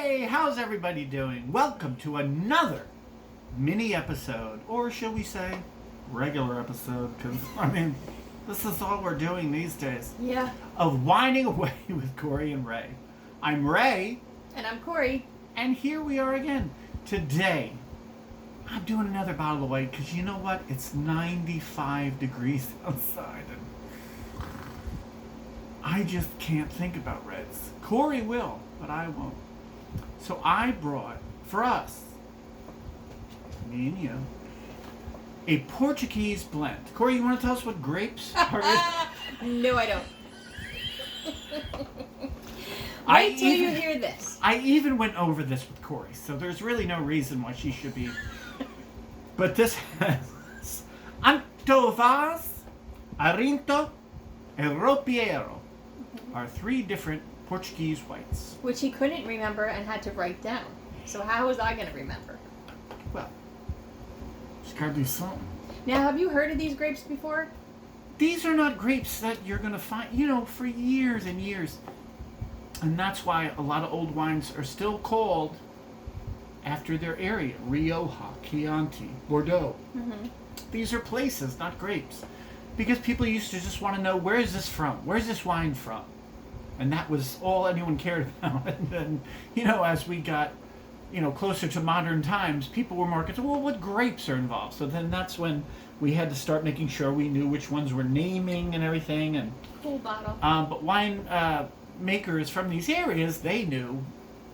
Hey, how's everybody doing? Welcome to another mini episode, or shall we say, regular episode, because, this is all we're doing these days. Yeah. Of Whining Away with Corey and Ray. I'm Ray. And I'm Corey. And here we are again. Today, I'm doing another bottle of white, because you know what? It's 95 degrees outside, and I just can't think about reds. Corey will, but I won't. So I brought, for us, me and you, a Portuguese blend. Corey, you want to tell us what grapes are in? No, I don't. Wait till you hear this. I even went over this with Corey, so there's really no reason why she should be. But this has Antovaz, Arinto, and Ropiero are three different Portuguese whites. Which he couldn't remember and had to write down. So how was I going to remember? Well, it's got to do something. Now, have you heard of these grapes before? These are not grapes that you're going to find, for years and years. And that's why a lot of old wines are still called after their area. Rioja, Chianti, Bordeaux. Mm-hmm. These are places, not grapes. Because people used to just want to know, where is this from? Where's this wine from? And that was all anyone cared about. And then, as we got, closer to modern times, people were more concerned, well, what grapes are involved? So then that's when we had to start making sure we knew which ones were naming and everything. And Full bottle. But wine makers from these areas, they knew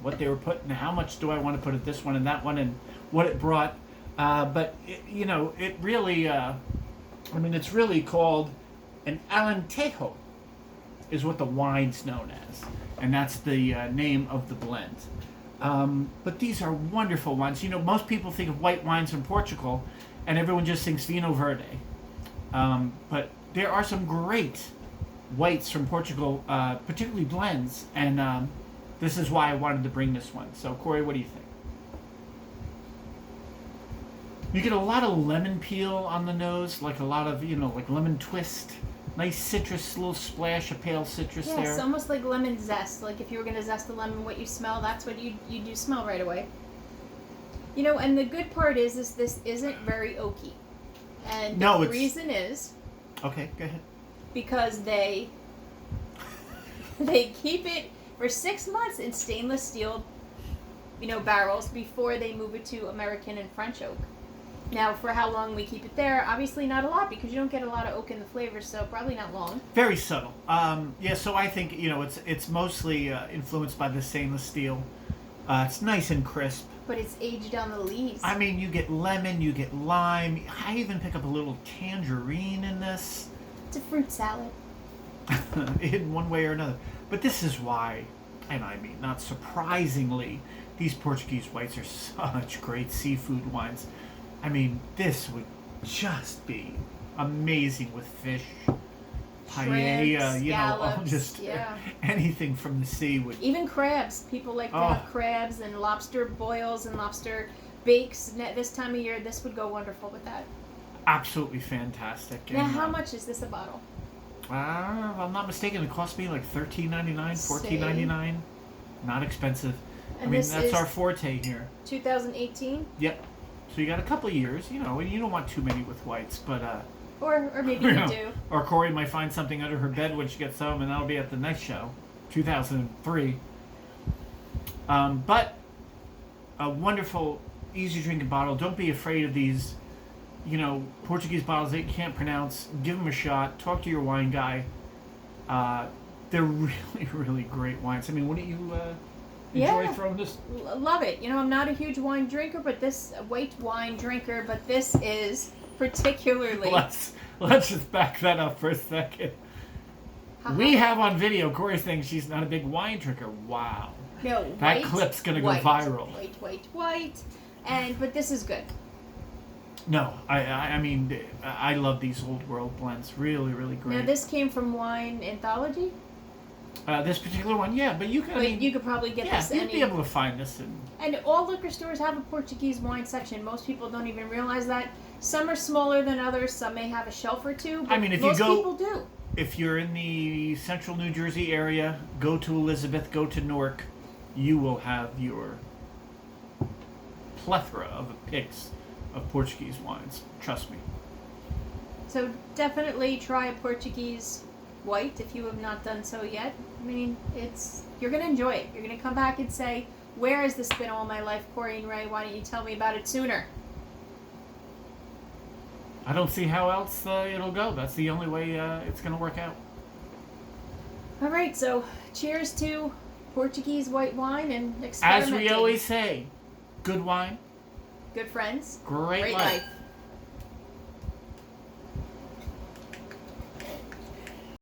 what they were putting, how much do I want to put at this one and that one, and what it brought. But, it really, it's really called an Alentejo, is what the wine's known as. And that's the name of the blend. But these are wonderful wines. Most people think of white wines from Portugal, and everyone just thinks Vinho Verde. But there are some great whites from Portugal, particularly blends, and this is why I wanted to bring this one. So, Corey, what do you think? You get a lot of lemon peel on the nose, like a lot of, like lemon twist. Nice citrus, little splash of pale citrus there. Yeah, it's almost like lemon zest. Like if you were going to zest the lemon, what you smell, that's what you do smell right away. And the good part is this isn't very oaky. And the reason is... Okay, go ahead. Because they keep it for 6 months in stainless steel, barrels before they move it to American and French oak. Now, for how long we keep it there, obviously not a lot, because you don't get a lot of oak in the flavor, so probably not long. Very subtle. So I think, it's mostly influenced by the stainless steel. It's nice and crisp. But it's aged on the leaves. You get lemon, you get lime. I even pick up a little tangerine in this. It's a fruit salad. In one way or another. But this is why, and not surprisingly, these Portuguese whites are such great seafood wines. This would just be amazing with fish, paella, scallops, anything from the sea would. Even crabs. People like to have crabs and lobster boils and lobster bakes. This time of year, this would go wonderful with that. Absolutely fantastic. Now, how much is this a bottle? If I'm not mistaken, it cost me like $13.99, $14.99. Not expensive. And that's our forte here. 2018? Yep. So you got a couple of years, and you don't want too many with whites, but... Or maybe you do. Or Corey might find something under her bed when she gets home, and that'll be at the next show, 2003. But a wonderful, easy-drinking bottle. Don't be afraid of these, Portuguese bottles that you can't pronounce. Give them a shot. Talk to your wine guy. They're really, really great wines. Wouldn't you... enjoy throwing this? Love it. I'm not a huge wine drinker, but this is particularly... Let's just back that up for a second. We have on video Corey saying she's not a big wine drinker. Wow. No, that clip's gonna go viral. White. But this is good. No, I love these old world blends. Really, really great. Now this came from Wine Anthology? This particular one, yeah, but you can. You could probably get this. Yeah, you'd be able to find this And all liquor stores have a Portuguese wine section. Most people don't even realize that. Some are smaller than others. Some may have a shelf or two. But most people do. If you're in the central New Jersey area, go to Elizabeth, go to Newark. you will have your plethora of picks of Portuguese wines. Trust me. So definitely try a Portuguese white if you have not done so yet. I mean, you're gonna enjoy it. You're gonna come back and say, "Where has this been all my life, Corey and Ray? Why didn't you tell me about it sooner?" I don't see how else it'll go. That's the only way it's gonna work out. All right, so cheers to Portuguese white wine and As experimenting. we always say, good wine, Good friends, great great life. life.